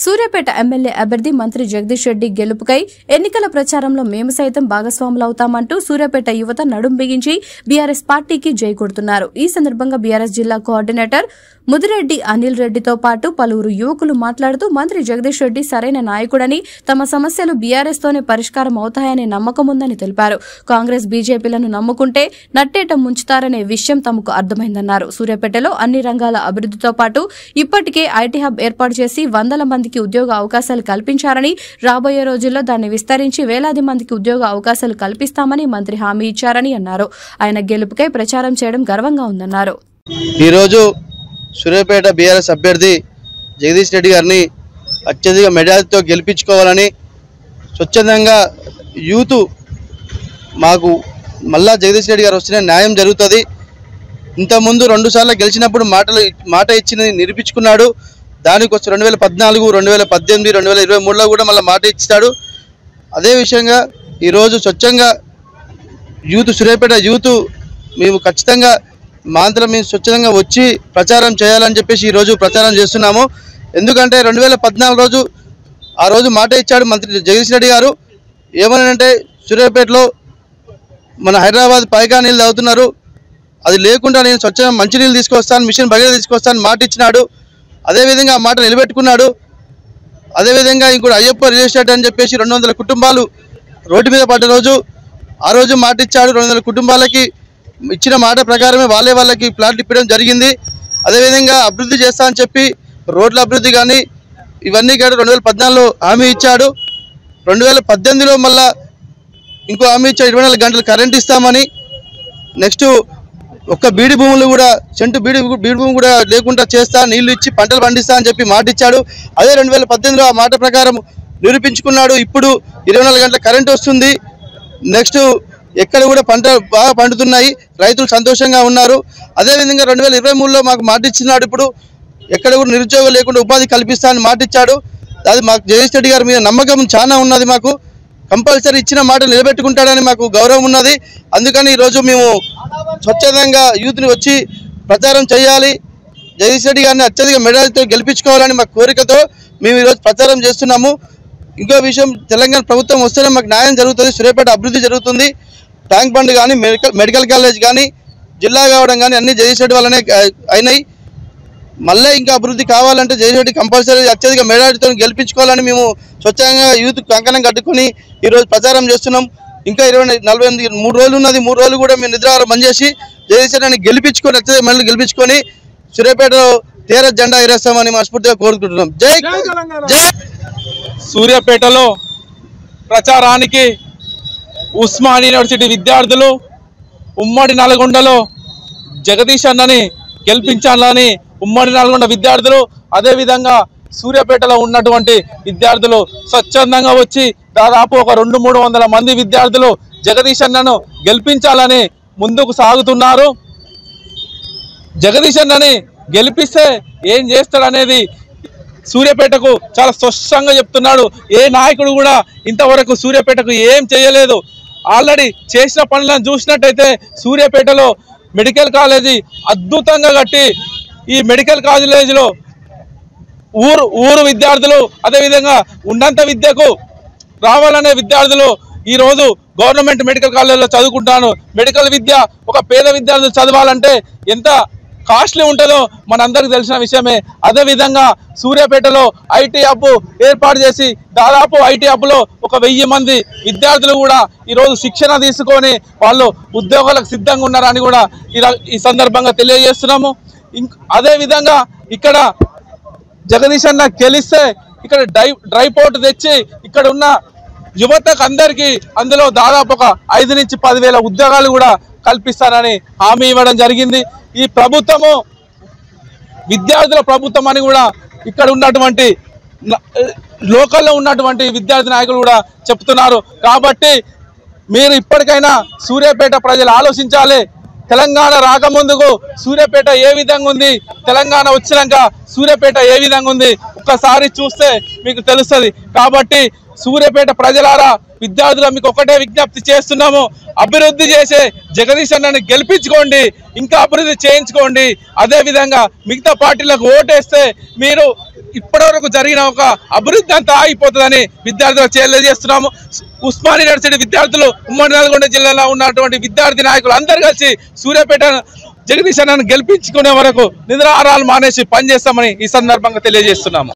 Suryapet MLA అభ్యర్థి మంత్రి జగదీష్ రెడ్డి గెలుపుకై ఎన్నికల ప్రచారంలో మేము సైతం భాగస్వాములవుతామంటూ సూర్యాపేట యువత నడుం బిగించి బీఆర్ఎస్ పార్టీకి జై కొడుతున్నారు. ఈ సందర్భంగా బీఆర్ఎస్ జిల్లా కోఆర్డినేటర్ ముదిరెడ్డి అనిల్ రెడ్డితో పాటు పలువురు యువకులు మాట్లాడుతూ మంత్రి జగదీష్ రెడ్డి సరైన నాయకుడని, తమ సమస్యలు బీఆర్ఎస్ తోనే పరిష్కారం అవుతాయనే నమ్మకం ఉందని తెలిపారు. కాంగ్రెస్ బీజేపీలను నమ్ముకుంటే నట్టేట ముంచుతారనే విషయం తమకు అర్థమైందన్నారు. సూర్యాపేటలో అన్ని రంగాల అభివృద్ధితో పాటు ఇప్పటికే ఐటీ హబ్ ఏర్పాటు చేసి వందల మందికి ఉద్యోగ అవకాశాలు కల్పించారని, రాబోయే రోజుల్లో దాన్ని విస్తరించి వేలాది మందికి ఉద్యోగ అవకాశాలు కల్పిస్తామని మంత్రి హామీ ఇచ్చారని అన్నారు. ఆయన గెలుపుకై ప్రచారం చేయడం గర్వంగా ఉందన్నారు. సూర్యాపేట బీఆర్ఎస్ అభ్యర్థి జగదీష్ రెడ్డి గారిని అత్యధిక మెజారిటీతో గెలిపించుకోవాలని స్వచ్ఛందంగా యూత్ మాకు మళ్ళా జగదీష్ రెడ్డి గారు వస్తేనే న్యాయం జరుగుతుంది. ఇంతకుముందు 2 సార్లు గెలిచినప్పుడు మాట ఇచ్చి నిరూపించుకున్నాడు. దానికోసం 2014, 2018, 2023లో కూడా మళ్ళీ మాట ఇచ్చాడు. అదే విషయంగా ఈరోజు స్వచ్ఛంగా యూత్ సూర్యాపేట యూత్ మేము ఖచ్చితంగా మాంత్రం మేము స్వచ్ఛందంగా వచ్చి ప్రచారం చేయాలని చెప్పేసి ఈరోజు ప్రచారం చేస్తున్నాము. ఎందుకంటే 2014 రోజు ఆ రోజు మాట ఇచ్చాడు మంత్రి జగదీష్ రెడ్డి గారు. ఏమనంటే సూర్యాపేటలో మన హైదరాబాద్ పైగా నీళ్ళు తాగుతున్నారు, అది లేకుండా నేను స్వచ్ఛంగా మంచినీళ్ళు తీసుకొస్తాను, మిషన్ భగీరథ తీసుకొస్తాను మాట ఇచ్చినాడు. అదేవిధంగా ఆ మాట నిలబెట్టుకున్నాడు. అదేవిధంగా ఇంకోటి అయ్యప్ప రియల్ ఎస్టేట్ అని చెప్పేసి 200 కుటుంబాలు రోడ్డు మీద పడ్డ రోజు ఆ రోజు మాట ఇచ్చాడు. 200 కుటుంబాలకి ఇచ్చిన మాట ప్రకారమే వాళ్ళకి ప్లాట్లు ఇప్పడం జరిగింది. అదేవిధంగా అభివృద్ధి చేస్తా అని చెప్పి రోడ్ల అభివృద్ధి కానీ ఇవన్నీ కూడా 2014లో హామీ ఇచ్చాడు. 2018లో మళ్ళా ఇంకో హామీ ఇచ్చాడు, 24 గంటలు కరెంట్ ఇస్తామని. నెక్స్ట్ ఒక్క బీడి భూములు కూడా చెంటు బీడి భూమి కూడా లేకుండా చేస్తా, నీళ్లు ఇచ్చి పంటలు పండిస్తా అని చెప్పి మాట ఇచ్చాడు. అదే 2018లో ఆ మాట ప్రకారం నిరూపించుకున్నాడు. ఇప్పుడు 24 గంటల కరెంట్ వస్తుంది. నెక్స్ట్ ఎక్కడ కూడా పంటలు బాగా పండుతున్నాయి, రైతులు సంతోషంగా ఉన్నారు. అదేవిధంగా 2023లో మాకు మాట ఇచ్చినాడు. ఇప్పుడు ఎక్కడ కూడా నిరుద్యోగం లేకుండా ఉపాధి కల్పిస్తానని మాట ఇచ్చాడు. అది మాకు జగదీష్ రెడ్డి గారి మీద నమ్మకం చాలా ఉన్నది. మాకు కంపల్సరీ ఇచ్చిన మాట నిలబెట్టుకుంటాడని మాకు గౌరవం ఉన్నది. అందుకని ఈరోజు మేము స్వచ్ఛందంగా యూత్ని వచ్చి ప్రచారం చేయాలి, జగదీష్ రెడ్డి గారిని అత్యధిక మెజారిటీతో గెలిపించుకోవాలని మా కోరికతో మేము ఈరోజు ప్రచారం చేస్తున్నాము. ఇంకో విషయం, తెలంగాణ ప్రభుత్వం వస్తేనే మాకు న్యాయం జరుగుతుంది, సూర్యాపేట అభివృద్ధి జరుగుతుంది. ట్యాంక్ బండ్ కానీ మెడికల్ కాలేజ్ కానీ జిల్లా కావడం కానీ అన్ని జగదీష్ రెడ్డి వల్లనే అయినాయి. మళ్ళీ ఇంకా అభివృద్ధి కావాలంటే జగదీష్ రెడ్డి కంపల్సరీ అత్యధిక మెజారిటీతో గెలిపించుకోవాలని మేము స్వచ్ఛంగా యూత్ కంకణం కట్టుకుని ఈరోజు ప్రచారం చేస్తున్నాం. ఇంకా 43 రోజులు ఉన్నది. 3 రోజులు కూడా మేము నిద్రాహారం బంద్ చేసి జగదీష్ రెడ్డిని గెలిపించుకొని అత్యధిక మళ్ళీ గెలిపించుకొని సూర్యాపేటలో తీర జెండా ఎగరేస్తామని మనస్ఫూర్తిగా కోరుకుంటున్నాం. జై జై. సూర్యాపేటలో ప్రచారానికి ఉస్మానియా యూనివర్సిటీ విద్యార్థులు ఉమ్మడి నల్గొండలో జగదీష్ అన్నని గెలిపించాలని ఉమ్మడి నల్గొండ విద్యార్థులు, అదేవిధంగా సూర్యాపేటలో ఉన్నటువంటి విద్యార్థులు స్వచ్ఛందంగా వచ్చి దాదాపు ఒక 200-300 మంది విద్యార్థులు జగదీష్ అన్నను గెలిపించాలని ముందుకు సాగుతున్నారు. జగదీష్ అన్నని గెలిపిస్తే ఏం చేస్తాడనేది సూర్యాపేటకు చాలా స్పష్టంగా చెప్తున్నాడు. ఏ నాయకుడు కూడా ఇంతవరకు సూర్యాపేటకు ఏం చేయలేదు. ఆల్రెడీ చేసిన పనులను చూసినట్టయితే సూర్యాపేటలో మెడికల్ కాలేజీ అద్భుతంగా కట్టి ఈ మెడికల్ కాలేజీలో ఊరు విద్యార్థులు, అదేవిధంగా ఉన్నంత విద్యకు రావాలనే విద్యార్థులు ఈరోజు గవర్నమెంట్ మెడికల్ కాలేజీలో చదువుకుంటాను. మెడికల్ విద్య ఒక పేద విద్యార్థులు చదవాలంటే ఎంత కాస్ట్లీ ఉంటుందో మనందరికీ తెలిసిన విషయమే. అదేవిధంగా సూర్యాపేటలో ఐటీ హబ్ ఏర్పాటు చేసి దాదాపు ఐటీ హబ్లో ఒక 1000 మంది విద్యార్థులు కూడా ఈరోజు శిక్షణ తీసుకొని వాళ్ళు ఉద్యోగాలకు సిద్ధంగా ఉన్నారని కూడా ఈ సందర్భంగా తెలియజేస్తున్నాము. అదేవిధంగా ఇక్కడ జగదీష్ అన్న గెలిస్తే ఇక్కడ డ్రై పోర్ట్ తెచ్చి ఇక్కడ ఉన్న యువతకు అందరికీ అందులో దాదాపు ఒక 5 నుంచి 10,000 ఉద్యోగాలు కూడా కల్పిస్తారని హామీ ఇవ్వడం జరిగింది. ఈ ప్రభుత్వము విద్యార్థుల ప్రభుత్వం అని కూడా ఇక్కడ ఉన్నటువంటి లోకల్లో ఉన్నటువంటి విద్యార్థి నాయకులు కూడా చెప్తున్నారు. కాబట్టి మీరు ఇప్పటికైనా సూర్యాపేట ప్రజలు ఆలోచించాలి. తెలంగాణ రాకముందుకు సూర్యాపేట ఏ విధంగా ఉంది, తెలంగాణ వచ్చినాక సూర్యాపేట ఏ విధంగా ఉంది ఒక్కసారి చూస్తే మీకు తెలుస్తుంది. కాబట్టి సూర్యాపేట ప్రజలారా, విద్యార్థులు మీకు ఒకటే విజ్ఞప్తి చేస్తున్నాము, అభివృద్ధి చేసే జగదీష్ అన్నని గెలిపించుకోండి, ఇంకా అభివృద్ధి చేయించుకోండి. అదేవిధంగా మిగతా పార్టీలకు ఓటేస్తే మీరు ఇప్పటివరకు జరిగిన ఒక అభివృద్ధి అంతా ఆగిపోతుందని విద్యార్థులకు తెలియజేస్తున్నాము. ఉస్మానియా యూనివర్సిటీ విద్యార్థులు, ఉమ్మడి నల్గొండ జిల్లాలో ఉన్నటువంటి విద్యార్థి నాయకులు అందరూ కలిసి సూర్యాపేట జగదీష్ అన్నను గెలిపించుకునే వరకు నిద్రాహారాలు మానేసి పనిచేస్తామని ఈ సందర్భంగా తెలియజేస్తున్నాము.